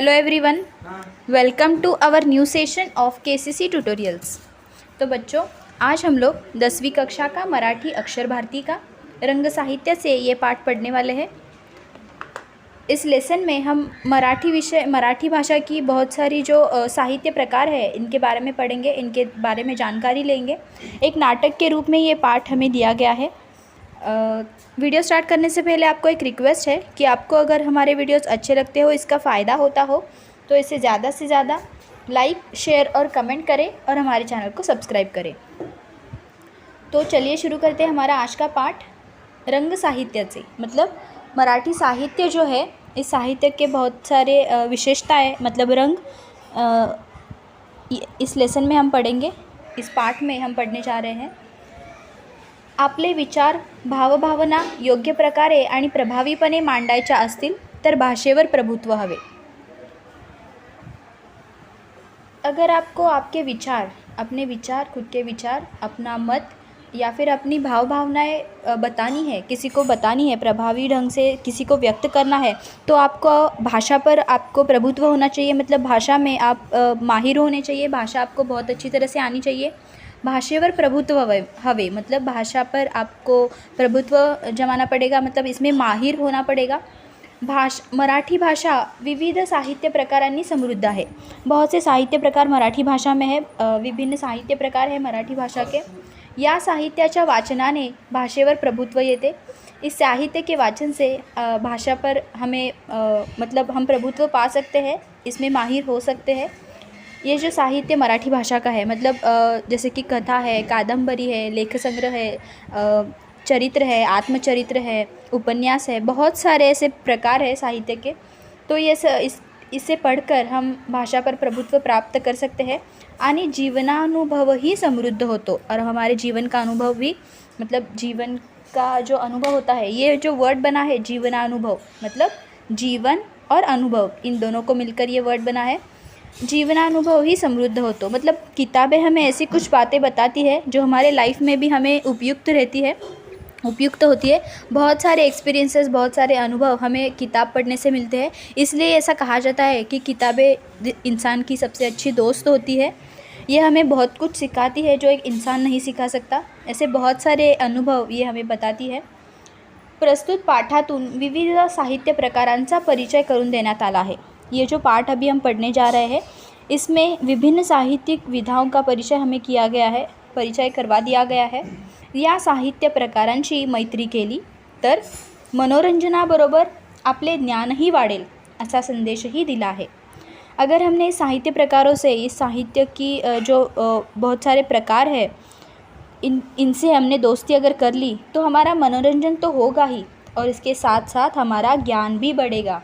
Hello everyone, welcome to our new session of KCC tutorials. तो बच्चों, आज हम लोग 10वीं कक्षा का मराठी अक्षर भारती का रंग साहित्य से ये पाठ पढ़ने वाले हैं। इस लेसन में हम मराठी भाषा की बहुत सारी जो साहित्य प्रकार है इनके बारे में पढ़ेंगे, इनके बारे में जानकारी लेंगे। एक नाटक के रूप में ये पाठ हमें दिया गया है। वीडियो स्टार्ट करने से पहले आपको एक रिक्वेस्ट है कि आपको अगर हमारे वीडियोस अच्छे लगते हो, इसका फ़ायदा होता हो, तो इसे ज़्यादा से ज़्यादा लाइक, शेयर और कमेंट करें और हमारे चैनल को सब्सक्राइब करें। तो चलिए शुरू करते हैं हमारा आज का पाठ रंग साहित्य से। मतलब मराठी साहित्य जो है, इस साहित्य के बहुत सारे विशेषताएँ, मतलब रंग इस लेसन में हम पढ़ेंगे। इस पाठ में हम पढ़ने जा रहे हैं। आपले विचार, भावभावना योग्य प्रकारे आणि प्रभावीपणे मांडायच्या असतील तर भाषेवर प्रभुत्व हवे। अगर आपको आपके विचार, अपने विचार, खुद के विचार, अपना मत या फिर अपनी भावनाएं बतानी है, किसी को बतानी है, प्रभावी ढंग से किसी को व्यक्त करना है, तो आपको भाषा पर आपको प्रभुत्व होना चाहिए। मतलब भाषा में आप माहिर होने चाहिए, भाषा आपको बहुत अच्छी तरह से आनी चाहिए। भाषेवर प्रभुत्व हवे, मतलब भाषा पर आपको प्रभुत्व जमाना पड़ेगा, मतलब इसमें माहिर होना पड़ेगा। मराठी भाषा विविध साहित्य प्रकारांनी समृद्ध आहे। बहुत से साहित्य प्रकार मराठी भाषा में है, विभिन्न साहित्य प्रकार है मराठी भाषा के। या साहित्याच्या वाचनाने भाषेवर प्रभुत्व येते। इस साहित्य के वाचन से भाषा पर हमें मतलब हम प्रभुत्व पा सकते हैं, इसमें माहिर हो सकते हैं। ये जो साहित्य मराठी भाषा का है, मतलब जैसे कि कथा है, कादंबरी है, लेख संग्रह है, चरित्र है, आत्मचरित्र है, उपन्यास है, बहुत सारे ऐसे प्रकार है साहित्य के। तो ये इसे पढ़कर हम भाषा पर प्रभुत्व प्राप्त कर सकते हैं आणि जीवनानुभव ही समृद्ध होतो। और हमारे जीवन का अनुभव भी, मतलब जीवन का जो अनुभव होता है, ये जो वर्ड बना है जीवनानुभव, मतलब जीवन और अनुभव, इन दोनों को मिलकर ये वर्ड बना है। जीवनानुभव ही समृद्ध हो, तो मतलब किताबें हमें ऐसी कुछ बातें बताती है जो हमारे लाइफ में भी हमें उपयुक्त होती है। बहुत सारे एक्सपीरियंसेस, बहुत सारे अनुभव हमें किताब पढ़ने से मिलते हैं। इसलिए ऐसा कहा जाता है कि किताबें इंसान की सबसे अच्छी दोस्त होती है। ये हमें बहुत कुछ सिखाती है जो एक इंसान नहीं सिखा सकता। ऐसे बहुत सारे अनुभव ये हमें बताती है। प्रस्तुत पाठातून विविध साहित्य प्रकारांचा परिचय करून देण्यात आला है। ये जो पाठ अभी हम पढ़ने जा रहे हैं, इसमें विभिन्न साहित्यिक विधाओं का परिचय हमें किया गया है, परिचय करवा दिया गया है। या साहित्य प्रकारांची मैत्री केली तर मनोरंजनाबरोबर आपले ज्ञानही वाढेल, असा संदेशही दिला है। अगर हमने इस साहित्य प्रकारों से, इस साहित्य की जो बहुत सारे प्रकार है, इनसे हमने दोस्ती अगर कर ली तो हमारा मनोरंजन तो होगा ही, और इसके साथ साथ हमारा ज्ञान भी बढ़ेगा।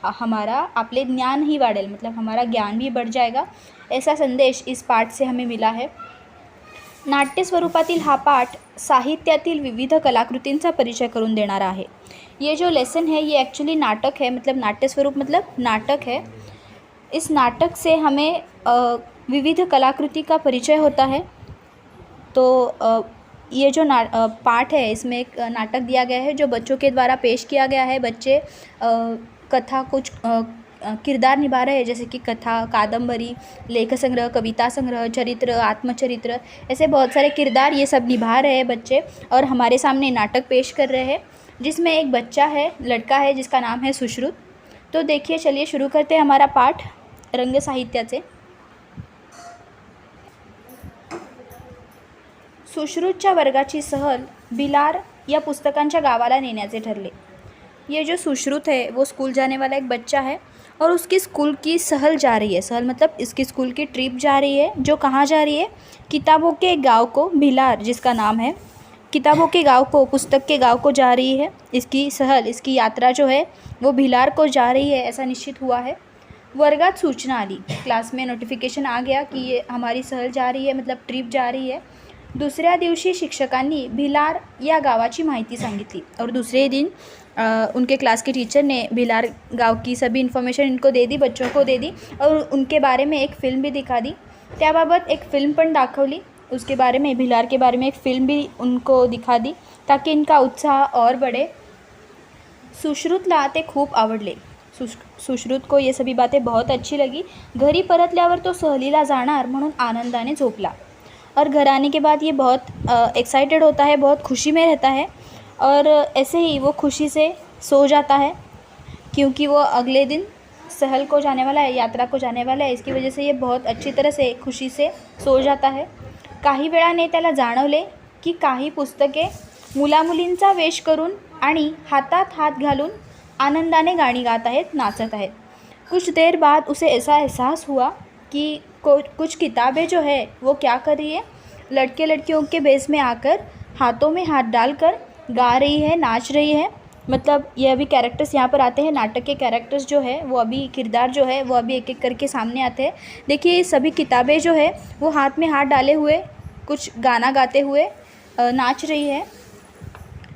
हमारा आपले ज्ञान ही वाढेल, मतलब हमारा ज्ञान भी बढ़ जाएगा। ऐसा संदेश इस पाठ से हमें मिला है। नाट्य स्वरूपातील हा पाठ साहित्यातील विविध कलाकृतींचा परिचय करून देणारा आहे। ये जो लेसन है ये एक्चुअली नाटक है, मतलब नाट्य स्वरूप मतलब नाटक है। इस नाटक से हमें विविध कलाकृति का परिचय होता है। तो ये जो पाठ है, इसमें एक नाटक दिया गया है जो बच्चों के द्वारा पेश किया गया है। बच्चे कथा कुछ किरदार निभा रहे हैं, जैसे कि कथा, कादंबरी, लेख संग्रह, कविता संग्रह, चरित्र, आत्मचरित्र, ऐसे बहुत सारे किरदार ये सब निभा रहे हैं बच्चे, और हमारे सामने नाटक पेश कर रहे हैं जिसमें एक बच्चा है, लड़का है, जिसका नाम है सुश्रुत। तो देखिए, चलिए शुरू करते हैं हमारा पाठ रंग साहित्य से। सुश्रुतच्या वर्गाची सहल भिलार या पुस्तकांच्या गावाला नेण्याचे ठरले। ये जो सुश्रुत है वो स्कूल जाने वाला एक बच्चा है, और उसकी स्कूल की सहल जा रही है। सहल मतलब इसकी स्कूल की ट्रिप जा रही है, जो कहाँ जा रही है? किताबों के गांव को, भिलार जिसका नाम है, किताबों के गांव को, पुस्तक के गांव को जा रही है। इसकी सहल, इसकी यात्रा जो है वो भिलार को जा रही है, ऐसा निश्चित हुआ है। वर्गात सूचना आली, क्लास में नोटिफिकेशन आ गया कि ये हमारी सहल जा रही है, मतलब ट्रिप जा रही है। दुसऱ्या दिवशी शिक्षकांनी भिलार या गावाची माहिती सांगितली, और दूसरे दिन उनके क्लास के टीचर ने भिलार गांव की सभी इन्फॉर्मेशन इनको दे दी, बच्चों को दे दी, और उनके बारे में एक फ़िल्म भी दिखा दी। त्याबाबत एक फ़िल्म पण दाखवली, उसके बारे में, भिलार के बारे में एक फ़िल्म भी उनको दिखा दी, ताकि इनका उत्साह और बढ़े। सुश्रुतला ते खूप आवडले। सुश्रुत को ये सभी बातें बहुत अच्छी लगी। घरी परतल्यावर तो सहलीला जाणार म्हणून आनंदाने झोपला। और घर आने के बाद ये बहुत एक्साइटेड होता है, बहुत खुशी में रहता है और ऐसे ही वो खुशी से सो जाता है, क्योंकि वो अगले दिन सहल को जाने वाला है, यात्रा को जाने वाला है। इसकी वजह से ये बहुत अच्छी तरह से खुशी से सो जाता है। काही वेळाने त्याला जाणवले की काही पुस्तके मुलामुलींचा वेश करून आणि हातात हात घालून आनंदाने गाणी गात आहेत, नाचत आहेत। कुछ देर बाद उसे ऐसा एहसास हुआ कि कुछ किताबें जो है वो क्या कर रही है, लड़के लड़कियों के भेष में आकर हाथों में हाथ डालकर गा रही है, नाच रही है। मतलब ये अभी कैरेक्टर्स यहाँ पर आते हैं, नाटक के कैरेक्टर्स जो है वो अभी किरदार जो है वो अभी एक एक करके सामने आते हैं। देखिए सभी किताबें जो है वो हाथ में हाथ डाले हुए कुछ गाना गाते हुए नाच रही है,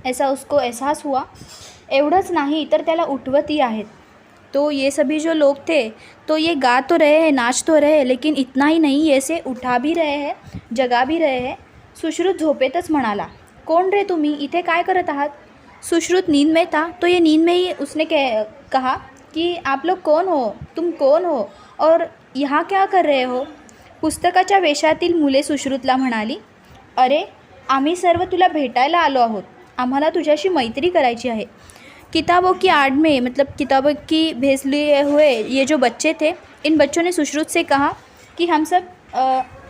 ऐसा उसको एहसास हुआ। एवढंच नाही तर त्याला उठवतही आहेत। तो ये सभी जो लोग थे तो ये गा तो रहे हैं, नाच तो रहे हैं, लेकिन इतना ही नहीं, ये से उठा भी रहे हैं, जगा भी रहे हैं। सुश्रुत झोपेतच म्हणाला, कोण रे तुम्ही, इथे काय करत आहात? सुश्रुत नींद में था तो ये नींद में ही उसने कहा कि आप लोग कौन हो, तुम कौन हो और यहाँ क्या कर रहे हो? पुस्तकाच्या वेशातील मुले सुश्रुतला म्हणाली, अरे आम्ही सर्व तुला भेटायला आलो आहोत, आम्हाला तुझ्याशी मैत्री करायची आहे। किताबों की आड़ में, मतलब किताबों की भेस लिए हुए ये जो बच्चे थे, इन बच्चों ने सुश्रुत से कहा कि हम सब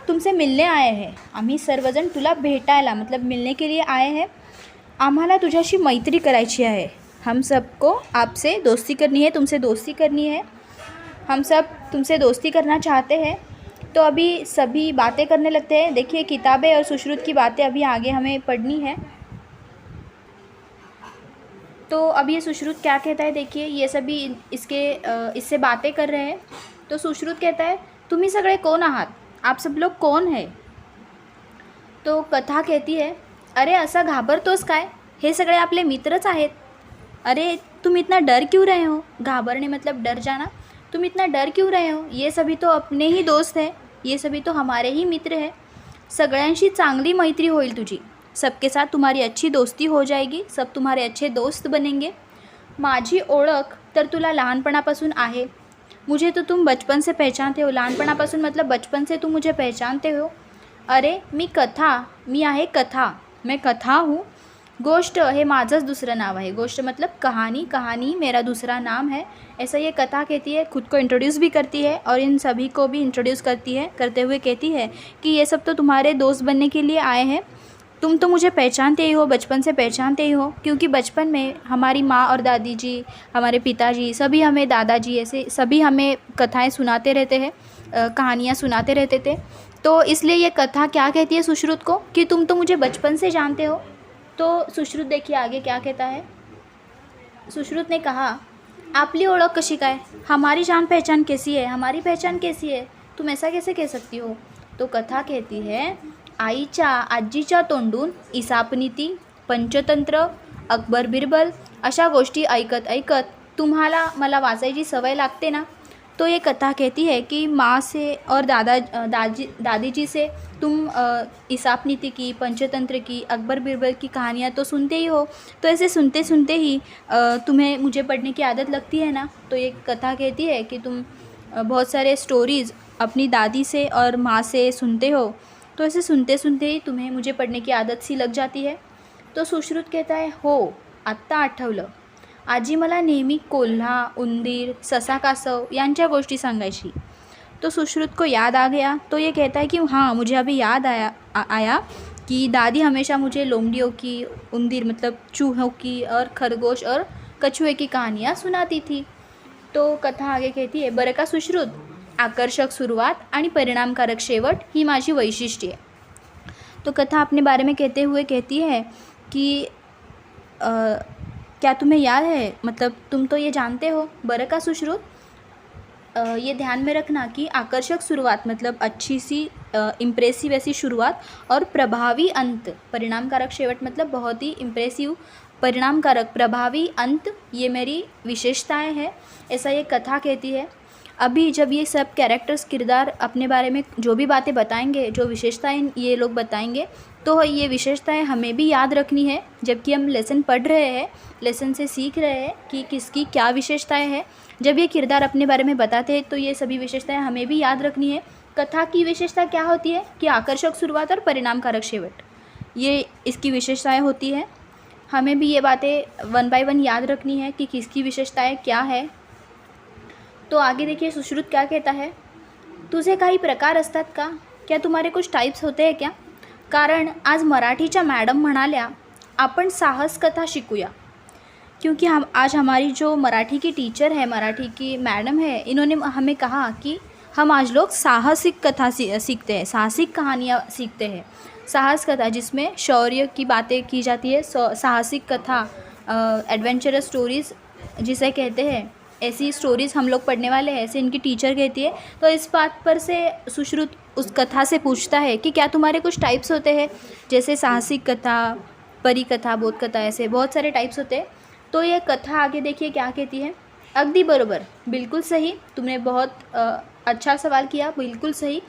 तुमसे मिलने आए हैं, आम्ही सर्वजण तुला भेटायला मतलब मिलने के लिए आए हैं, आम्हाला तुझ्याशी मैत्री करायची आहे, हम सबको आपसे दोस्ती करनी है, तुमसे दोस्ती करनी है, हम सब तुमसे दोस्ती करना चाहते हैं। तो अभी सभी बातें करने लगते हैं। देखिए किताबें और सुश्रुत की बातें अभी आगे हमें पढ़नी है। तो अब ये सुश्रुत क्या कहता है, देखिए ये सभी इससे बातें कर रहे हैं। तो सुश्रुत कहता है, तुम्ही सगळे कोण आहात, आप सब लोग कौन है? तो कथा कहती है, अरे असा घाबरतोस काय, हे सगळे आपले मित्रच आहेत। अरे तुम इतना डर क्यों रहे हो? घाबरने मतलब डर जाना। तुम इतना डर क्यों रहे हो? ये सभी तो अपने ही दोस्त हैं, ये सभी तो हमारे ही मित्र हैं। सगळ्यांशी चांगली मैत्री होईल तुझी, सबके साथ तुम्हारी अच्छी दोस्ती हो जाएगी, सब तुम्हारे अच्छे दोस्त बनेंगे। माझी ओळख तर तुला लहानपणापासून आहे, मुझे तो तुम बचपन से पहचानते हो। लहानपणापासून मतलब बचपन से तुम मुझे पहचानते हो। अरे मी आहे कथा, मैं कथा हूँ। गोष्ट हे माझंच दुसरं नाव आहे, गोष्ट मतलब कहानी मेरा दूसरा नाम है। ऐसा ये कथा कहती है, खुद को इंट्रोड्यूस भी करती है और इन सभी को भी इंट्रोड्यूस करते हुए कहती है कि ये सब तो तुम्हारे दोस्त बनने के लिए आए हैं। तुम तो मुझे पहचानते ही हो, बचपन से पहचानते ही हो, क्योंकि बचपन में हमारी माँ और दादी जी, हमारे पिताजी, सभी हमें, दादाजी, ऐसे सभी हमें कथाएं सुनाते रहते हैं, कहानियाँ सुनाते रहते थे। तो इसलिए ये कथा क्या कहती है सुश्रुत को कि तुम तो मुझे बचपन से जानते हो। तो सुश्रुत देखिए आगे क्या कहता है। सुश्रुत ने कहा, आपली ओळख कशी काय, हमारी जान पहचान कैसी है, हमारी पहचान कैसी है, तुम ऐसा कैसे कह सकती हो? तो कथा कहती है, आजीच्या तोंडून इसापनीती, पंचतंत्र, अकबर बिरबल अशा गोष्टी ऐकत ऐकत तुम्हाला मला वाचायची सवय लागते ना। तो ये कथा कहती है कि माँ से और दादी जी से तुम इसापनीति की, पंचतंत्र की, अकबर बिरबल की कहानियाँ तो सुनते ही हो। तो ऐसे सुनते सुनते ही तुम्हें मुझे पढ़ने की आदत लगती है ना। तो ये कथा कहती है कि तुम बहुत सारे स्टोरीज़ अपनी दादी से और माँ से सुनते हो, तो ऐसे सुनते सुनते ही तुम्हें मुझे पढ़ने की आदत सी लग जाती है। तो सुश्रुत कहता है, हो आत्ता आठवलं, आजी मला नेहमी कोल्हा, उंदीर, ससा कासव यांच्या गोष्टी सांगायची। तो सुश्रुत को याद आ गया। तो ये कहता है कि हाँ, मुझे अभी याद आया कि दादी हमेशा मुझे लोमड़ियों की, उंदीर मतलब चूहों की और खरगोश और कछुए की कहानियाँ सुनाती थी। तो कथा आगे कहती है, बरं का सुश्रुत, आकर्षक सुरुवात आणि परिणामकारक शेवट ही माझी वैशिष्ट्य है। तो कथा अपने बारे में कहते हुए कहती है कि क्या तुम्हें याद है, मतलब तुम तो ये जानते हो, बरं का सुश्रुत, ये ध्यान में रखना कि आकर्षक शुरुआत मतलब अच्छी सी इम्प्रेसिव ऐसी शुरुआत और प्रभावी अंत, परिणामकारक शेवट मतलब बहुत ही इम्प्रेसिव, परिणामकारक, प्रभावी अंत, ये मेरी विशेषताएं हैं, ऐसा ये कथा कहती है। अभी जब ये सब कैरेक्टर्स किरदार अपने बारे में जो भी बातें बताएंगे, जो विशेषताएं ये लोग बताएंगे, तो ये विशेषताएं हमें भी याद रखनी है जबकि हम लेसन पढ़ रहे हैं, लेसन से सीख रहे हैं कि किसकी क्या विशेषताएं हैं। जब ये किरदार अपने बारे में बताते हैं तो ये सभी विशेषताएं हमें भी याद रखनी है। कथा की विशेषता क्या होती है कि आकर्षक शुरुआत और परिणामकारक शेवट, ये इसकी विशेषताएँ होती है। हमें भी ये बातें वन बाय वन याद रखनी है कि किसकी विशेषताएँ क्या है। तो आगे देखिए सुश्रुत क्या कहता है, तुझे काही प्रकार असतात का, क्या तुम्हारे कुछ टाइप्स होते हैं क्या? कारण आज मराठीच्या मॅडम म्हणाल्या आपण साहस कथा शिकूया, क्योंकि हम आज हमारी जो मराठी की टीचर है, मराठी की मैडम है, इन्होंने हमें कहा कि हम आज लोग साहसिक कथा सीखते हैं, साहसिक कहानियाँ सीखते हैं। साहस कथा जिसमें शौर्य की बातें की जाती है, साहसिक कथा, एडवेंचरस स्टोरीज़ जिसे कहते हैं, ऐसी स्टोरीज़ हम लोग पढ़ने वाले हैं, ऐसे इनकी टीचर कहती है। तो इस बात पर से सुश्रुत उस कथा से पूछता है कि क्या तुम्हारे कुछ टाइप्स होते हैं, जैसे साहसिक कथा, परी कथा, बोध कथा, ऐसे बहुत सारे टाइप्स होते हैं। तो ये कथा आगे देखिए क्या कहती है, अगदी बरोबर, बिल्कुल सही, तुमने बहुत अच्छा सवाल किया, बिल्कुल सही।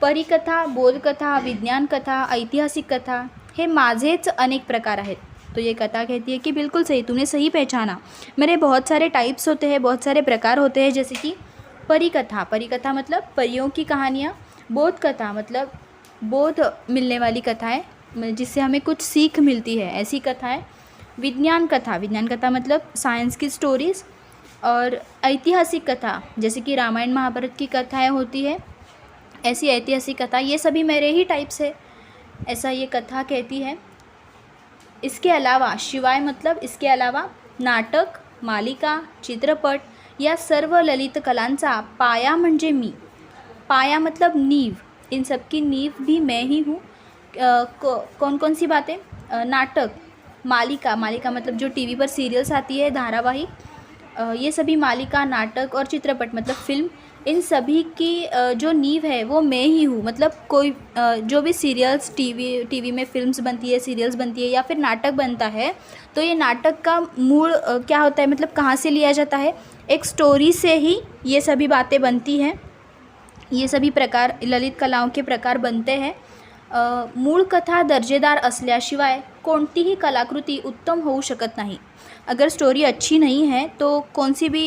परिकथा, बोधकथा, विज्ञान कथा, ऐतिहासिक कथा हे माझेच अनेक प्रकार आहेत। तो ये कथा कहती है कि बिल्कुल सही, तूने सही पहचाना, मेरे बहुत सारे टाइप्स होते हैं, बहुत सारे प्रकार होते हैं। जैसे कि परिकथा, परिकथा मतलब परियों की कहानियाँ, बोध कथा मतलब बोध मिलने वाली कथाएँ, जिससे हमें कुछ सीख मिलती है, ऐसी कथाएँ। विज्ञान कथा, विज्ञान कथा मतलब साइंस की स्टोरीज़। और ऐतिहासिक कथा जैसे कि रामायण महाभारत की कथाएँ होती है, ऐसी ऐतिहासिक कथा, ये सभी मेरे ही टाइप्स है, ऐसा ये कथा कहती है। इसके अलावा, शिवाय मतलब इसके अलावा, नाटक, मालिका, चित्रपट या सर्व ललित कलांचा पाया म्हणजे मी, पाया मतलब नींव, इन सब की नींव भी मैं ही हूँ। कौन कौन सी बातें, नाटक, मालिका, मालिका मतलब जो टीवी पर सीरियल्स आती है, धारावाहिक, ये सभी मालिका, नाटक और चित्रपट मतलब फिल्म, इन सभी की जो नींव है वो मैं ही हूँ। मतलब कोई जो भी सीरियल्स टीवी में फिल्म्स बनती है, सीरियल्स बनती है या फिर नाटक बनता है, तो ये नाटक का मूल क्या होता है, मतलब कहाँ से लिया जाता है, एक स्टोरी से ही ये सभी बातें बनती हैं, ये सभी प्रकार ललित कलाओं के प्रकार बनते हैं। मूळ कथा दर्जेदार असल्याशिवाय कोणतीही कलाकृती उत्तम होऊ शकत नाही। अगर स्टोरी अच्छी नहीं है तो कौन सी भी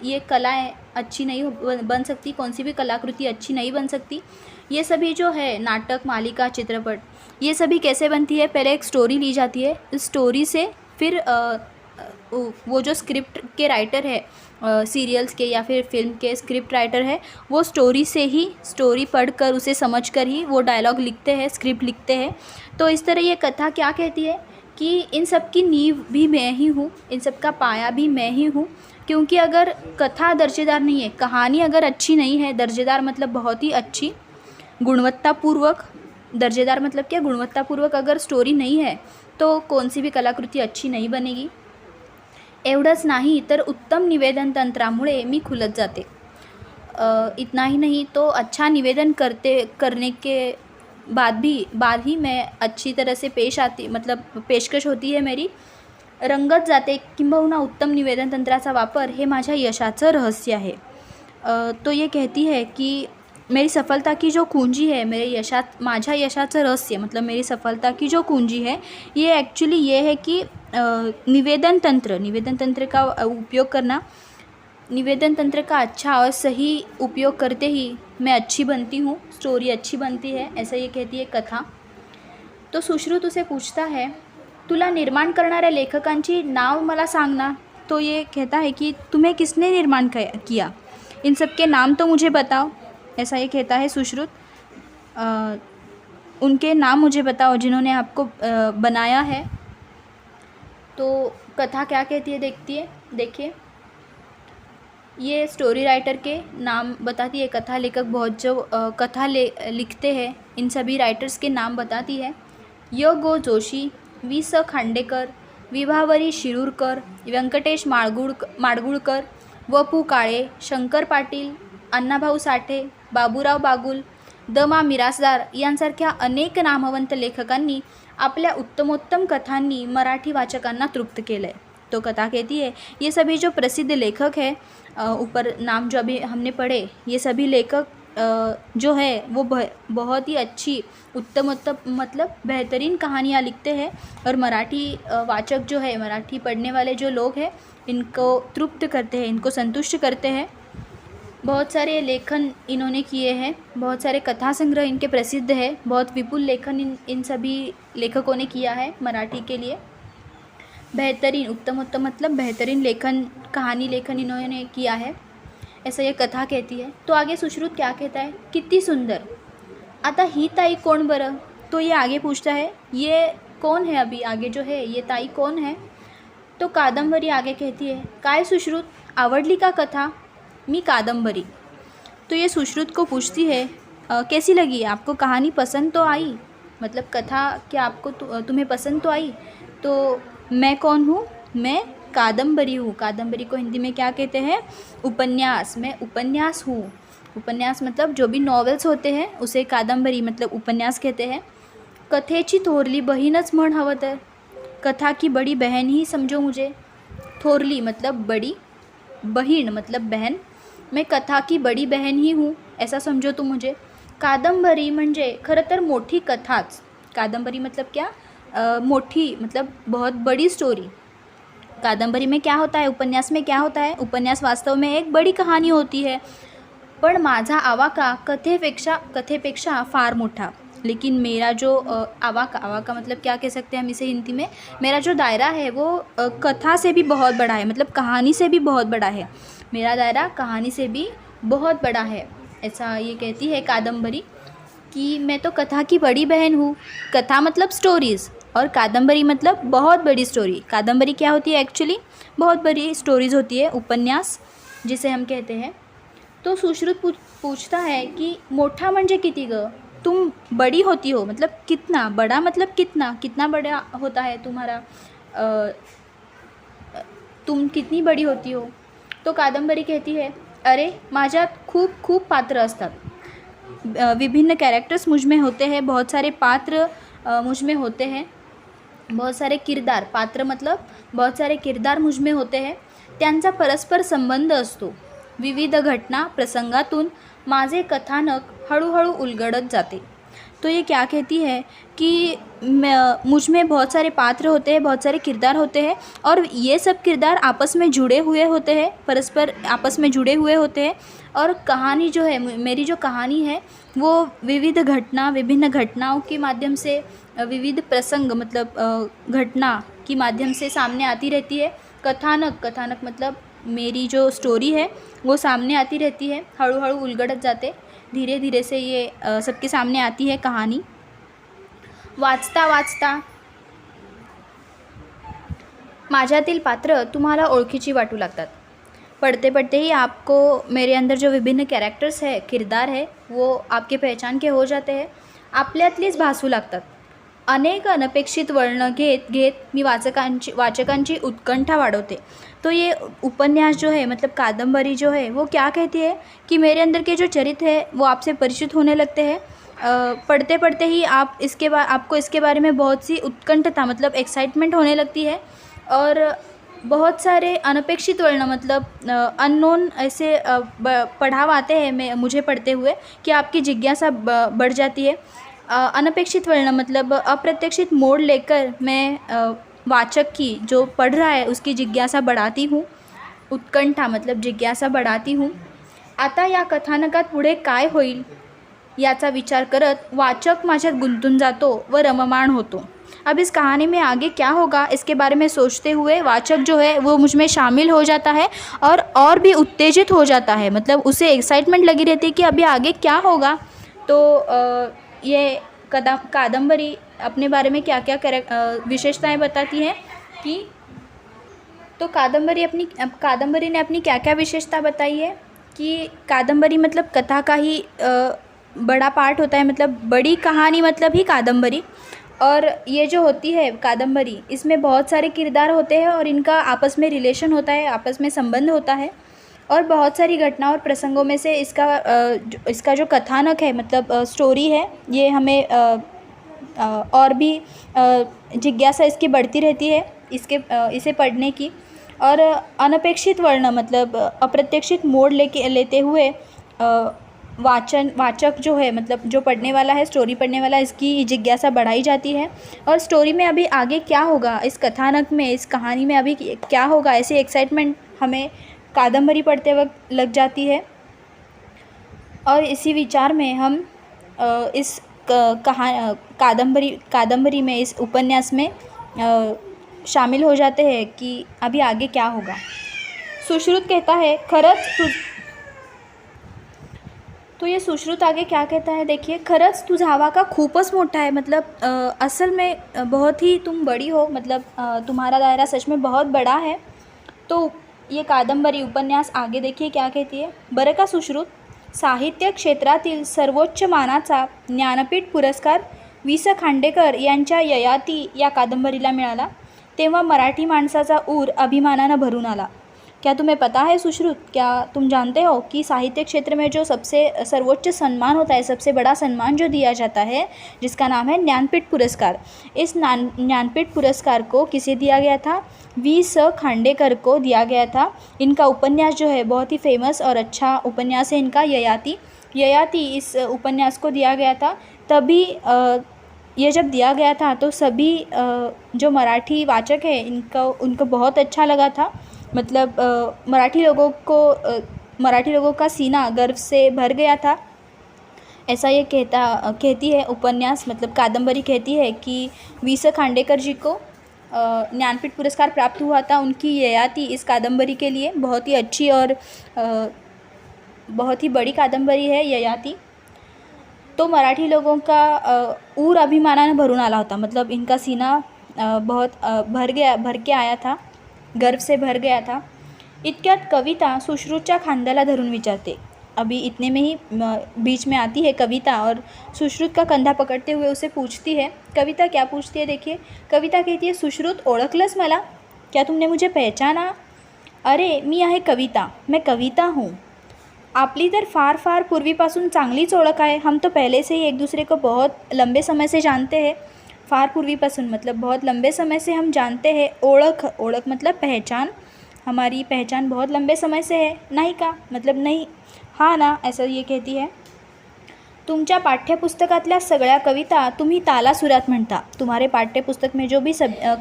ये कलाएँ अच्छी नहीं बन सकती, कौन सी भी कलाकृति अच्छी नहीं बन सकती। ये सभी जो है नाटक, मालिका, चित्रपट, ये सभी कैसे बनती है, पहले एक स्टोरी ली जाती है, इस स्टोरी से फिर वो जो स्क्रिप्ट के राइटर है, सीरियल्स के या फिर फिल्म के स्क्रिप्ट राइटर है, वो स्टोरी से ही, स्टोरी पढ़कर उसे समझकर ही वो डायलॉग लिखते हैं, स्क्रिप्ट लिखते हैं। तो इस तरह ये कथा क्या कहती है कि इन सब की नींव भी मैं ही हूँ, इन सब का पाया भी मैं ही हूँ। क्योंकि अगर कथा दर्जेदार नहीं है, कहानी अगर अच्छी नहीं है, दर्जेदार मतलब बहुत ही अच्छी, गुणवत्तापूर्वक, दर्जेदार मतलब क्या, गुणवत्तापूर्वक अगर स्टोरी नहीं है तो कौन सी भी कलाकृति अच्छी नहीं बनेगी। एवढंच नहीं तर उत्तम निवेदन तंत्रामुळे मी खुलत जाते। इतना ही नहीं तो अच्छा निवेदन करने के बाद ही मैं अच्छी तरह से पेश आती, मतलब पेशकश होती है मेरी, रंगत जाते, किंबहुना उत्तम निवेदन तंत्राचा वापर हे माझ्या यशाचं रहस्य आहे। तो ये कहती है कि मेरी सफलता की जो कुंजी है, माझ्या यशाचं रहस्य मतलब मेरी सफलता की जो कुंजी है, ये एक्चुअली ये है कि निवेदन तंत्र का उपयोग करना, निवेदन तंत्र का अच्छा और सही उपयोग करते ही मैं अच्छी बनती हूँ, स्टोरी अच्छी बनती है, ऐसा ये कहती है कथा। तो सुश्रुत उसे पूछता है, तुला निर्माण करणाऱ्या लेखकांची नाव मला सांग ना। तो ये कहता है कि तुम्हें किसने निर्माण किया, इन सब के नाम तो मुझे बताओ, ऐसा ये कहता है सुश्रुत। उनके नाम मुझे बताओ जिन्होंने आपको बनाया है। तो कथा क्या कहती है देखिए, ये स्टोरी राइटर के नाम बताती है, कथा लेखक बहुत जो कथा लिखते हैं, इन सभी राइटर्स के नाम बताती है। य गो जोशी, वि स खांडेकर, विभावरी शिरूरकर, व्यंकटेश माडगुळकर, वपू काळे, शंकर पाटील, अण्णाभाऊ साठे, बाबूराव बागुल, द मा मिरासदार यांसारख्या अनेक नामवंत लेखकांनी आपल्या उत्तमोत्तम कथांनी मराठी वाचकांना तृप्त केलं आहे। तो कथा कहती है ये सभी जो प्रसिद्ध लेखक है, ऊपर नाम जो अभी हमने पढ़े, ये सभी लेखक जो है वो बहुत ही अच्छी उत्तम मतलब बेहतरीन कहानियाँ लिखते हैं। और मराठी वाचक जो है, मराठी पढ़ने वाले जो लोग हैं, इनको तृप्त करते हैं, इनको संतुष्ट करते हैं। बहुत सारे लेखन इन्होंने किए हैं, बहुत सारे कथा संग्रह इनके प्रसिद्ध है, बहुत विपुल लेखन इन सभी लेखकों ने किया है मराठी के लिए। बेहतरीन उत्तम मतलब बेहतरीन लेखन, कहानी लेखन इन्होंने किया है, ऐसा ये कथा कहती है। तो आगे सुश्रुत क्या कहता है, कितनी सुंदर। आता ही ताई कोण बरं, तो ये आगे पूछता है ये कौन है, अभी आगे जो है ये ताई कौन है। तो कादंबरी आगे कहती है काय सुश्रुत, आवडली का कथा, मी कादंबरी। तो ये सुश्रुत को पूछती है कैसी लगी, आपको कहानी पसंद तो आई, मतलब कथा क्या आपको तुम्हें पसंद तो आई। तो मैं कौन हूँ, मैं कादंबरी हूँ। कादंबरी को हिंदी में क्या कहते हैं, उपन्यास। मैं उपन्यास हूँ। उपन्यास मतलब जो भी नॉवेल्स होते हैं उसे कादंबरी मतलब उपन्यास कहते हैं। कथेची थोरली बहीणच म्हण हवं तर, कथा की बड़ी बहन ही समझो मुझे। थोरली मतलब बड़ी, बहीण मतलब बहन, मैं कथा की बड़ी बहन ही हूँ, ऐसा समझो तुम मुझे। कादंबरी म्हणजे खरं तर मोठी कथाच। कादंबरी मतलब क्या, मोठी मतलब बहुत बड़ी स्टोरी। कादंबरी में क्या होता है, उपन्यास में क्या होता है, उपन्यास वास्तव में एक बड़ी कहानी होती है। पण माझा आवाका कथेपेक्षा फार मोठा। लेकिन मेरा जो आवाका मतलब क्या कह सकते हैं हम इसे हिंदी में, मेरा जो दायरा है वो कथा से भी बहुत बड़ा है, मतलब कहानी से भी बहुत बड़ा है। मेरा दायरा कहानी से भी बहुत बड़ा है, ऐसा ये कहती है कादंबरी कि मैं तो कथा की बड़ी बहन हूँ। कथा मतलब स्टोरीज़ और कादंबरी मतलब बहुत बड़ी स्टोरी। कादंबरी क्या होती है एक्चुअली, बहुत बड़ी स्टोरीज़ होती है, उपन्यास जिसे हम कहते हैं। तो सुश्रुत पूछता है कि मोठा म्हणजे किती ग, तुम बड़ी होती हो मतलब कितना बड़ा, मतलब कितना बड़ा होता है तुम्हारा, तुम कितनी बड़ी होती हो। तो कादंबरी कहती है अरे माझ्यात खूप पात्र असतात, विभिन्न कैरेक्टर्स मुझ में होते हैं, बहुत सारे पात्र मुझ में होते हैं, बहुत सारे किरदार, पात्र मतलब बहुत सारे किरदार मुझ में होते हैं, त्यांचा परस्पर संबंध असतो। विविध घटना प्रसंगातून माझे कथानक हळूहळू उलगडत जाते। तो ये क्या कहती है कि मुझ में बहुत सारे पात्र होते हैं, बहुत सारे किरदार होते हैं, और ये सब किरदार आपस में जुड़े हुए होते हैं, परस्पर आपस में जुड़े हुए होते हैं। और कहानी जो है, मेरी जो कहानी है वो विभिन्न घटनाओं के माध्यम से, विविध प्रसंग मतलब घटना के माध्यम से सामने आती रहती है। कथानक मतलब मेरी जो स्टोरी है वो सामने आती रहती है, हळूहळू उलगडत जाते, धीरे धीरे से ये सबके सामने आती है कहानी। वाचता वाचता माझ्यातील पात्र तुम्हाला ओळखीची वाटू लागतात। पढ़ते पढ़ते ही आपको मेरे अंदर जो विभिन्न कैरेक्टर्स है, किरदार है, वो आपके पहचान के हो जाते हैं, आपल्यातलीच भासू लागतात। अनेक अनपेक्षित वळणं घेत मी वाचकांची उत्कंठा वाढवते। तो ये उपन्यास जो है मतलब कादंबरी जो है वो क्या कहती है कि मेरे अंदर के जो चरित्र है वो आपसे परिचित होने लगते हैं। पढ़ते पढ़ते ही आपको इसके बारे में बहुत सी उत्कंठता मतलब एक्साइटमेंट होने लगती है, और बहुत सारे अनपेक्षित वर्ण मतलब अननोन ऐसे पढ़ाव आते हैं मुझे पढ़ते हुए कि आपकी जिज्ञासा बढ़ जाती है। अनपेक्षित वर्ण मतलब अप्रत्याशित मोड़ लेकर मैं वाचक की जो पढ़ रहा है उसकी जिज्ञासा बढ़ाती हूँ। उत्कंठा मतलब जिज्ञासा बढ़ाती हूँ। आता या कथानकात पुढे काय होईल याचा विचार करत वाचक माझ्यात गुंतून जातो व रममाण होतो। अब इस कहानी में आगे क्या होगा इसके बारे में सोचते हुए वाचक जो है वो मुझ में शामिल हो जाता है और भी उत्तेजित हो जाता है, मतलब उसे एक्साइटमेंट लगी रहती है कि अभी आगे क्या होगा। तो ये कादंबरी अपने बारे में क्या क्या विशेषताएं बताती हैं कि, तो कादंबरी ने अपनी क्या क्या विशेषता बताई है कि कादंबरी मतलब कथा का ही बड़ा पार्ट होता है, मतलब बड़ी कहानी मतलब ही कादंबरी। और ये जो होती है कादंबरी इसमें बहुत सारे किरदार होते हैं और इनका आपस में रिलेशन होता है, आपस में संबंध होता है, और बहुत सारी घटनाओं और प्रसंगों में से इसका जो कथानक है मतलब स्टोरी है ये हमें और भी जिज्ञासा इसकी बढ़ती रहती है। इसे पढ़ने की। और अनपेक्षित वर्ण मतलब अप्रत्याशित मोड़ लेते हुए वाचक जो है मतलब जो पढ़ने वाला है, स्टोरी पढ़ने वाला, इसकी जिज्ञासा बढ़ाई जाती है। और स्टोरी में अभी आगे क्या होगा, इस कथानक में, इस कहानी में अभी क्या होगा, ऐसी एक्साइटमेंट हमें कादम्बरी पढ़ते वक्त लग जाती है। और इसी विचार में हम इस कादम्बरी में, इस उपन्यास में शामिल हो जाते हैं कि अभी आगे क्या होगा। सुश्रुत कहता है, खरंच तो ये सुश्रुत आगे क्या कहता है देखिए, खरंच तुझा आवाका खूपच मोठा है, मतलब असल में बहुत ही तुम बड़ी हो, मतलब तुम्हारा दायरा सच में बहुत बड़ा है। तो ये कादंबरी उपन्यास आगे देखिए क्या कहती है। बरं का सुश्रुत, साहित्य क्षेत्रातील सर्वोच्च मानाचा ज्ञानपीठ पुरस्कार वि स खांडेकर यांच्या ययाती या कादंबरीला मिळाला, तेव्हा मराठी माणसाचा ऊर अभिमानानं भरून आला। क्या तुम्हें पता है सुश्रुत, क्या तुम जानते हो कि साहित्य क्षेत्र में जो सबसे सर्वोच्च सम्मान होता है, सबसे बड़ा सम्मान जो दिया जाता है, जिसका नाम है ज्ञानपीठ पुरस्कार, इस ज्ञानपीठ पुरस्कार को किसे दिया गया था? वि स खांडेकर को दिया गया था। इनका उपन्यास जो है बहुत ही फेमस और अच्छा उपन्यास है इनका, ययाति इस उपन्यास को दिया गया था। तभी ये जब दिया गया था तो सभी जो मराठी वाचक है उनको बहुत अच्छा लगा था। मतलब मराठी लोगों का सीना गर्व से भर गया था, ऐसा ये कहती है उपन्यास, मतलब कादंबरी कहती है कि वि स खांडेकर जी को ज्ञानपीठ पुरस्कार प्राप्त हुआ था उनकी ययाति इस कादंबरी के लिए। बहुत ही अच्छी और बहुत ही बड़ी कादंबरी है ययाति। तो मराठी लोगों का ऊर अभिमानानं भरून आला होता, मतलब इनका सीना बहुत भर के आया था, गर्व से भर गया था। इतक्यात कविता सुश्रुतच्या खांद्याला धरून विचारते। अभी इतने में ही बीच में आती है कविता और सुश्रुत का कंधा पकड़ते हुए उसे पूछती है। कविता क्या पूछती है देखिए। कविता कहती है, सुश्रुत ओळखलंस मला, क्या तुमने मुझे पहचाना? अरे मी आहे कविता, मैं कविता हूँ। आपली तर फार फार पूर्वीपासून चांगलीच ओळख आहे, हम तो पहले से ही एक दूसरे को बहुत लंबे समय से जानते हैं। फार पूर्वीपासून मतलब बहुत लंबे समय से हम जानते हैं। ओळख मतलब पहचान, हमारी पहचान बहुत लंबे समय से है, नहीं का मतलब नहीं, हाँ ना, ऐसा ये कहती है। तुमच्या पाठ्यपुस्तकातल्या सगळ्या कविता तुम्ही तालासुरात म्हणता। तुम्हारे पाठ्यपुस्तक में जो भी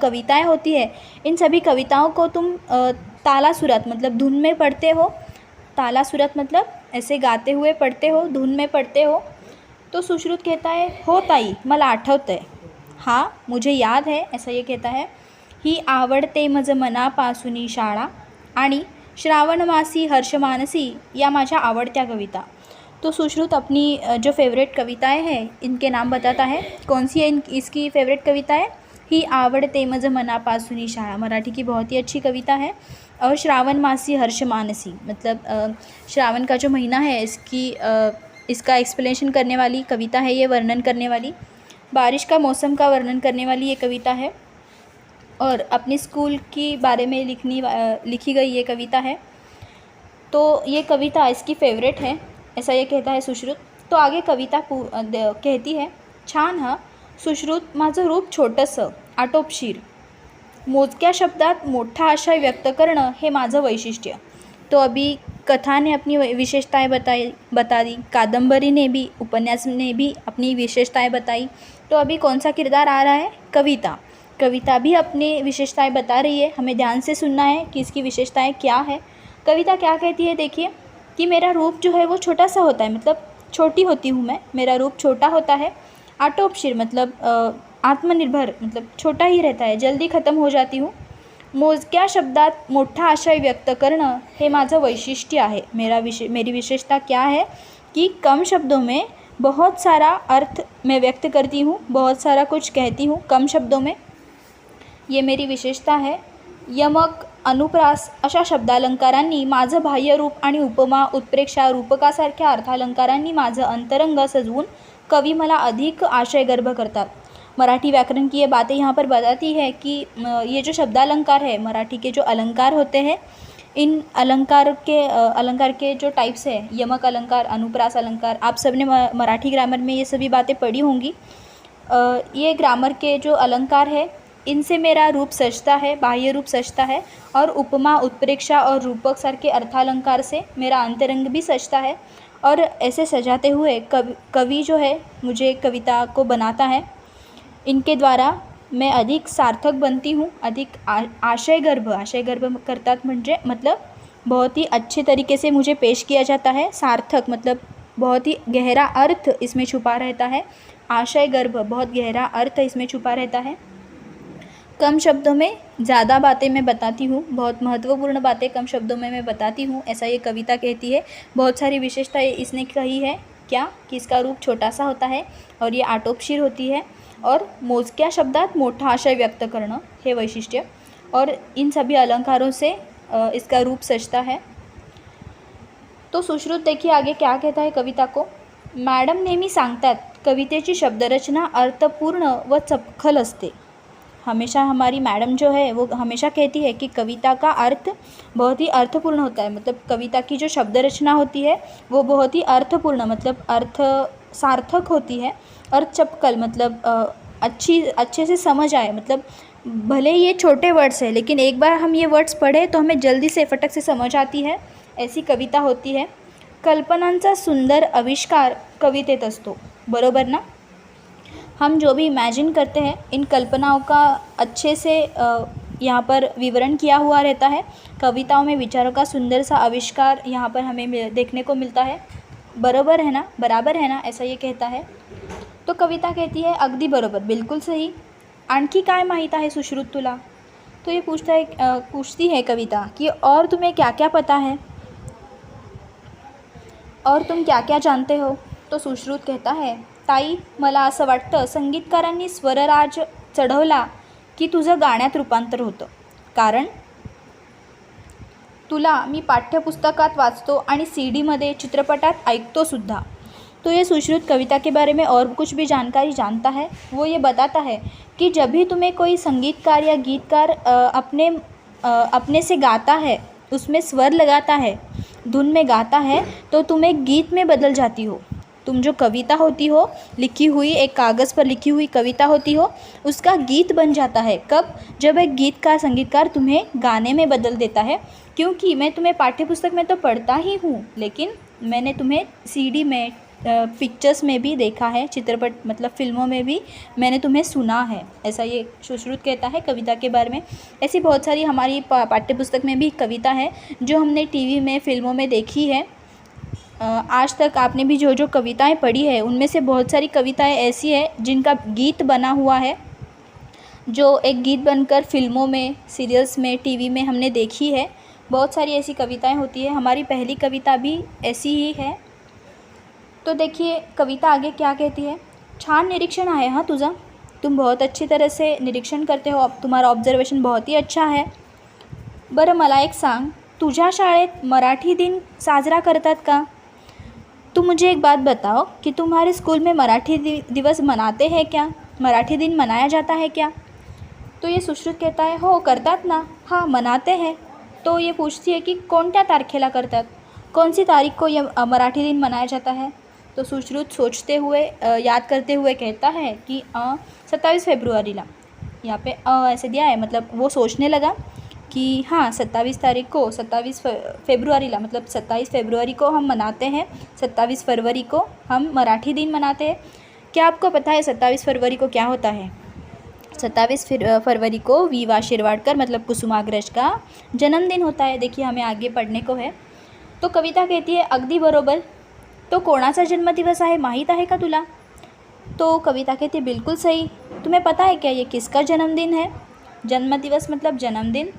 कविताएं होती है, इन सभी कविताओं को तुम तालासुरात मतलब धुन में पढ़ते हो। तालासुरात मतलब ऐसे गाते हुए पढ़ते हो, धुन में पढ़ते हो। तो सुश्रुत कहता है, हो ताई मला आठवतंय, हाँ मुझे याद है, ऐसा ये कहता है। ही आवडते मज मनापासूनी शाळा आणि श्रावणमासी हर्षमानसी या माझ्या आवडत्या कविता। तो सुश्रुत अपनी जो फेवरेट कविताएं हैं इनके नाम बताता है। कौन सी है इसकी फेवरेट कविता है? ही आवडते मज मनापासूनी शाळा, मराठी की बहुत ही अच्छी कविता है। और श्रावण मासी हर्षमानसी मतलब श्रावण का जो महीना है इसका एक्सप्लेनेशन करने वाली कविता है, ये वर्णन करने वाली, बारिश का मौसम का वर्णन करने वाली ये कविता है। और अपने स्कूल की बारे में लिखी गई ये कविता है। तो ये कविता इसकी फेवरेट है, ऐसा ये कहता है सुश्रुत। तो आगे कविता कहती है, छान हा सुश्रुत, माझं रूप छोटंसं आटोपशीर, मोजक्या शब्दात मोठा आशय व्यक्त करणं हे माझं वैशिष्ट्य। तो अभी कथा ने अपनी विशेषताएं बता दी, कादंबरी ने भी, उपन्यास ने भी अपनी विशेषताएं बताई। तो अभी कौन सा किरदार आ रहा है? कविता भी अपनी विशेषताएं बता रही है, हमें ध्यान से सुनना है कि इसकी विशेषताएं क्या है। कविता क्या कहती है देखिए, कि मेरा रूप जो है वो छोटा सा होता है, मतलब छोटी होती हूँ मैं, मेरा रूप छोटा होता है। आटोपशीर मतलब आत्मनिर्भर, मतलब छोटा ही रहता है, जल्दी ख़त्म हो जाती हूँ। मोजक्या शब्दात मोठा आशय व्यक्त करणं हे माझं वैशिष्ट्य आहे। मेरी विशेषता क्या है कि कम शब्दों में बहुत सारा अर्थ मैं व्यक्त करती हूँ, बहुत सारा कुछ कहती हूँ कम शब्दों में, ये मेरी विशेषता है। यमक, अनुप्रास अशा शब्दालंकारांनी माझं बाह्यरूप आणि उपमा, उत्प्रेक्षा, रूपकासारख्या अर्थालंकारांनी माझं अंतरंग सजवून कवि मला अधिक आशयगर्भ करतात। मराठी व्याकरण की ये बातें यहाँ पर बताती है कि ये जो शब्दालंकार है, मराठी के जो अलंकार होते हैं, इन अलंकार के जो टाइप्स है, यमक अलंकार, अनुप्रास अलंकार, आप सब ने मराठी ग्रामर में ये सभी बातें पढ़ी होंगी। ये ग्रामर के जो अलंकार है इनसे मेरा रूप सजता है, बाह्य रूप सजता है, और उपमा, उत्प्रेक्षा और रूपक सर के अर्थालंकार से मेरा अंतरंग भी सजता है। और ऐसे सजाते हुए कवि जो है मुझे कविता को बनाता है। इनके द्वारा मैं अधिक सार्थक बनती हूँ, अधिक आशयगर्भ करतात म्हणजे मतलब बहुत ही अच्छे तरीके से मुझे पेश किया जाता है। सार्थक मतलब बहुत ही गहरा अर्थ इसमें छुपा रहता है। आशयगर्भ बहुत गहरा अर्थ इसमें छुपा रहता है। कम शब्दों में ज़्यादा बातें मैं बताती हूँ, बहुत महत्वपूर्ण बातें कम शब्दों में मैं बताती हूँ, ऐसा ये कविता कहती है। बहुत सारी विशेषताएं इसने कही है क्या कि इसका रूप छोटा सा होता है और ये आटोपशीर होती है, और मोजक्या शब्दात मोठा आशय व्यक्त करणं हे वैशिष्ट्य, और इन सभी अलंकारों से इसका रूप सजता है। तो सुश्रुत देखिए आगे क्या कहता है कविता को। मॅडम नेहमी सांगतात कवितेची शब्दरचना अर्थपूर्ण व चपखल असते। हमेशा हमारी मैडम जो है वो हमेशा कहती है कि कविता का अर्थ बहुत ही अर्थपूर्ण होता है, मतलब कविता की जो शब्द रचना होती है वो बहुत ही अर्थपूर्ण मतलब अर्थ सार्थक होती है, और चपकल मतलब अच्छे से समझ आए, मतलब भले ये छोटे वर्ड्स है लेकिन एक बार हम ये वर्ड्स पढ़े तो हमें जल्दी से फटक से समझ आती है, ऐसी कविता होती है। कल्पनांचा सुंदर आविष्कार कवितेत असतो, बरोबर ना। हम जो भी इमेजिन करते हैं इन कल्पनाओं का अच्छे से यहाँ पर विवरण किया हुआ रहता है। कविताओं में विचारों का सुंदर सा आविष्कार यहाँ पर हमें देखने को मिलता है। बराबर है ना, ऐसा ये कहता है। तो कविता कहती है अगदी बरोबर, बिल्कुल सही। आणखी काय माहीत आहे सुश्रुत तुला। तो ये पूछती है कविता कि और तुम्हें क्या क्या पता है, और तुम क्या क्या जानते हो। तो सुश्रुत कहता है ताई मला असं वाटतं संगीतकारांनी स्वरराज चढवला की तुझं गाण्यात रूपांतर होतं, कारण तुला मी पाठ्यपुस्तकात वाचतो आणि सीडीमध्ये चित्रपटात ऐकतो सुद्धा। तो ये सुश्रुत कविता के बारे में और कुछ भी जानकारी जानता है। वो ये बताता है कि जब भी तुम्हें कोई संगीतकार या गीतकार अपने से गाता है, उसमें स्वर लगाता है, धुन में गाता है, तो तुम एक गीत में बदल जाती हो। तुम जो कविता होती हो, लिखी हुई एक कागज़ पर लिखी हुई कविता होती हो, उसका गीत बन जाता है। कब? जब एक गीतकार संगीतकार तुम्हें गाने में बदल देता है। क्योंकि मैं तुम्हें पाठ्यपुस्तक में तो पढ़ता ही हूँ, लेकिन मैंने तुम्हें सीडी में पिक्चर्स में भी देखा है, चित्रपट मतलब फिल्मों में भी मैंने तुम्हें सुना है, ऐसा ये सुश्रुत कहता है कविता के बारे में। ऐसी बहुत सारी हमारी पाठ्यपुस्तक में भी कविता है जो हमने टीवी में, फिल्मों में देखी है। आज तक आपने भी जो जो कविताएं पढ़ी है उनमें से बहुत सारी कविताएं ऐसी है जिनका गीत बना हुआ है, जो एक गीत बनकर फिल्मों में, सीरियल्स में, टीवी में हमने देखी है। बहुत सारी ऐसी कविताएं होती है। हमारी पहली कविता भी ऐसी ही है। तो देखिए कविता आगे क्या कहती है। छान निरीक्षण आहे हाँ तुझा, तुम बहुत अच्छी तरह से निरीक्षण करते हो, तुम्हारा ऑब्जर्वेशन बहुत ही अच्छा है। बरं मला एक सांग, तुझ्या शाळेत मराठी दिन साजरा करतात का। तुम मुझे एक बात बताओ कि तुम्हारे स्कूल में मराठी दिवस मनाते हैं क्या, मराठी दिन मनाया जाता है क्या। तो ये सुश्रुत कहता है हो करतात ना, हाँ मनाते हैं। तो ये पूछती है कि कोणत्या तारखेला करतात, कौन सी तारीख को ये मराठी दिन मनाया जाता है। तो सुश्रुत सोचते हुए याद करते हुए कहता है कि 27 फरवरीला, यहाँ पे ऐसे दिया है, मतलब वो सोचने लगा कि हाँ 27 तारीख को, 27 फरवरीला मतलब 27 फरवरी को हम मनाते हैं, 27 फरवरी को हम मराठी दिन मनाते हैं। क्या आपको पता है 27 फरवरी को क्या होता है। 27 फरवरी को वी.वा. शिरवाडकर मतलब कुसुमाग्रज का जन्मदिन होता है। देखिए हमें आगे पढ़ने को है। तो कविता कहती है अगदी बरोबर, तो कोणाचा जन्मदिवस आहे माहीत आहे का तुला। तो कविता कहती है बिल्कुल सही, तुम्हें पता है क्या ये किसका जन्मदिन है। जन्मदिवस मतलब जन्मदिन,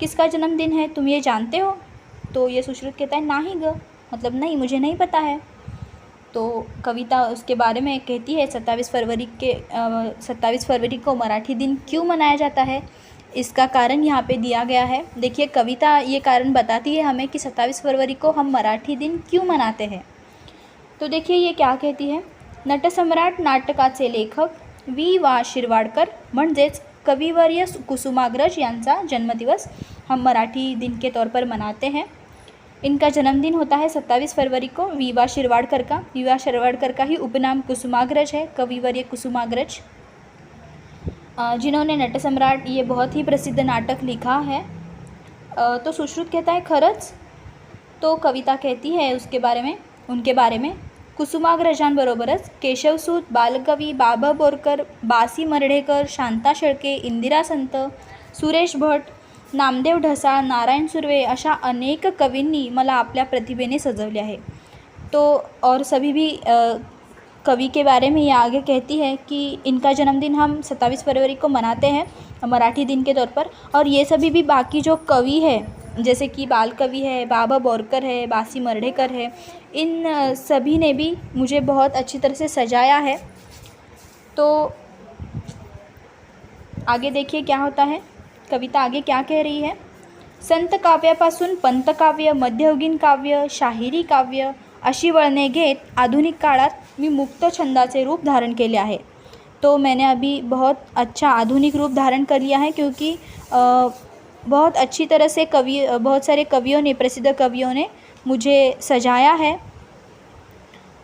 किसका जन्मदिन है तुम ये जानते हो। तो ये सुश्रुत कहता है नाही ग, मतलब नहीं मुझे नहीं पता है। तो कविता उसके बारे में कहती है 27 फरवरी को मराठी दिन क्यों मनाया जाता है, इसका कारण यहाँ पे दिया गया है। देखिए कविता ये कारण बताती है हमें कि 27 फरवरी को हम मराठी दिन क्यों मनाते हैं। तो देखिए ये क्या कहती है। नटसम्राट नाटकाचे लेखक वी.वा. शिरवाडकर म्हणजेच कविवर्य कुसुमाग्रज यांचा जन्मदिवस हम मराठी दिन के तौर पर मनाते हैं। इनका जन्मदिन होता है 27 फरवरी को। वी.वा. शिरवाडकर का, वी.वा. शिरवाडकर का ही उपनाम कुसुमाग्रज है, कविवर्य कुसुमाग्रज। जिन्होंने नटसम्राट ये बहुत ही प्रसिद्ध नाटक लिखा है। तो सुश्रुत कहता है खरंच। तो कविता कहती है उसके बारे में, उनके बारे में, कुसुमाग्रजांबरोबरच केशवसूत, बालकवी, बाबा बोरकर, बासी मर्ढेकर, शांता शेळके, इंदिरा संत, सुरेश भट, नामदेव ढसाळ, नारायण सुर्वे अशा अनेक कवींनी मला आपल्या प्रतिभेने सजवले आहे। तो और सभी भी कवि के बारे में ये आगे कहती है कि इनका जन्मदिन हम 27 फरवरी को मनाते हैं मराठी दिन के तौर पर। और ये सभी भी बाकी जो कवि है, जैसे कि बाल कवि है, बाबा बोरकर है, बासी मर्ढेकर है, इन सभी ने भी मुझे बहुत अच्छी तरह से सजाया है। तो आगे देखिए क्या होता है, कविता आगे क्या कह रही है। संत काव्यापासून पंतकाव्य, मध्ययुगीन काव्य, शाहिरी काव्य अशी वळणे घेत आधुनिक काळात मी मुक्त छंदाचे रूप धारण केले आहे। तो मैंने अभी बहुत अच्छा आधुनिक रूप धारण कर लिया है, क्योंकि बहुत अच्छी तरह से बहुत सारे कवियों ने, प्रसिद्ध कवियों ने मुझे सजाया है।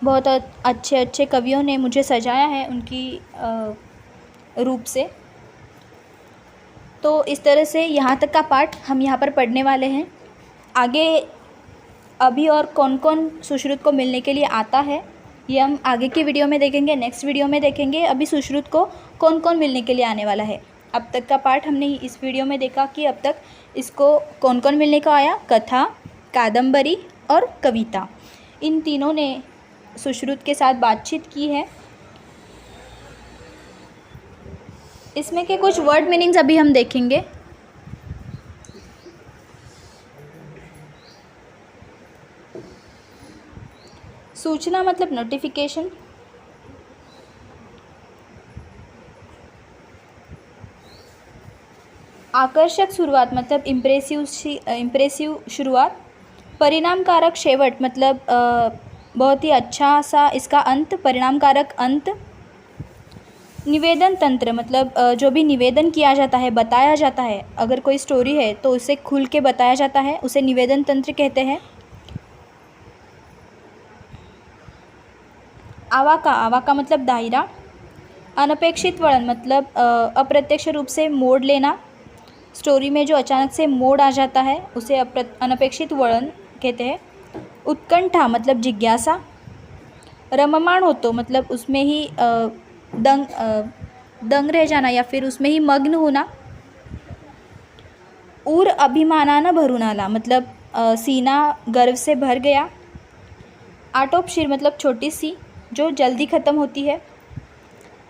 बहुत अच्छे अच्छे कवियों ने मुझे सजाया है उनकी रूप से। तो इस तरह से यहाँ तक का पाठ हम यहाँ पर पढ़ने वाले हैं। आगे अभी और कौन कौन सुश्रुत को मिलने के लिए आता है ये हम आगे की वीडियो में देखेंगे, नेक्स्ट वीडियो में देखेंगे। अभी सुश्रुत को कौन कौन मिलने के लिए आने वाला है। अब तक का पाठ हमने इस वीडियो में देखा कि अब तक इसको कौन कौन मिलने को आया। कथा, कादम्बरी और कविता, इन तीनों ने सुश्रुत के साथ बातचीत की है। इसमें के कुछ वर्ड मीनिंग्स अभी हम देखेंगे। सूचना मतलब नोटिफिकेशन। आकर्षक शुरुआत मतलब इम्प्रेसिव शुरुआत। परिणामकारक शेवट मतलब बहुत ही अच्छा सा इसका अंत, परिणामकारक अंत। निवेदन तंत्र मतलब जो भी निवेदन किया जाता है, बताया जाता है, अगर कोई स्टोरी है तो उसे खुल के बताया जाता है, उसे निवेदन तंत्र कहते हैं। आवाका मतलब दायरा। अनपेक्षित वळण मतलब अप्रत्यक्ष रूप से मोड़ लेना। स्टोरी में जो अचानक से मोड़ आ जाता है उसे अनपेक्षित वळण कहते हैं। उत्कंठा मतलब जिज्ञासा। रममाण होतो मतलब उसमें ही दंग रह जाना या फिर उसमें ही मग्न होना। ऊर अभिमानानं भरून आला मतलब सीना गर्व से भर गया। आटोपशीर मतलब छोटी सी जो जल्दी ख़त्म होती है।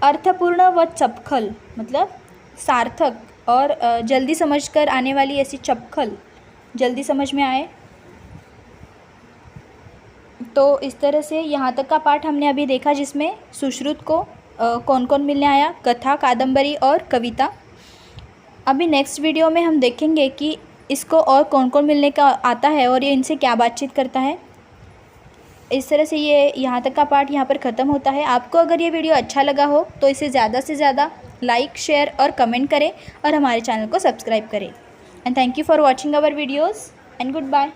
अर्थपूर्ण व चपखल मतलब सार्थक और जल्दी समझकर आने वाली ऐसी चपखल, जल्दी समझ में आए। तो इस तरह से यहाँ तक का पाठ हमने अभी देखा, जिसमें सुश्रुत को कौन कौन मिलने आया, कथा, कादम्बरी और कविता। अभी नेक्स्ट वीडियो में हम देखेंगे कि इसको और कौन कौन मिलने का आता है और ये इनसे क्या बातचीत करता है। इस तरह से ये यहाँ तक का पार्ट यहाँ पर ख़त्म होता है। आपको अगर ये वीडियो अच्छा लगा हो तो इसे ज़्यादा से ज़्यादा लाइक, शेयर और कमेंट करें और हमारे चैनल को सब्सक्राइब करें। And thank you for watching our videos and good bye.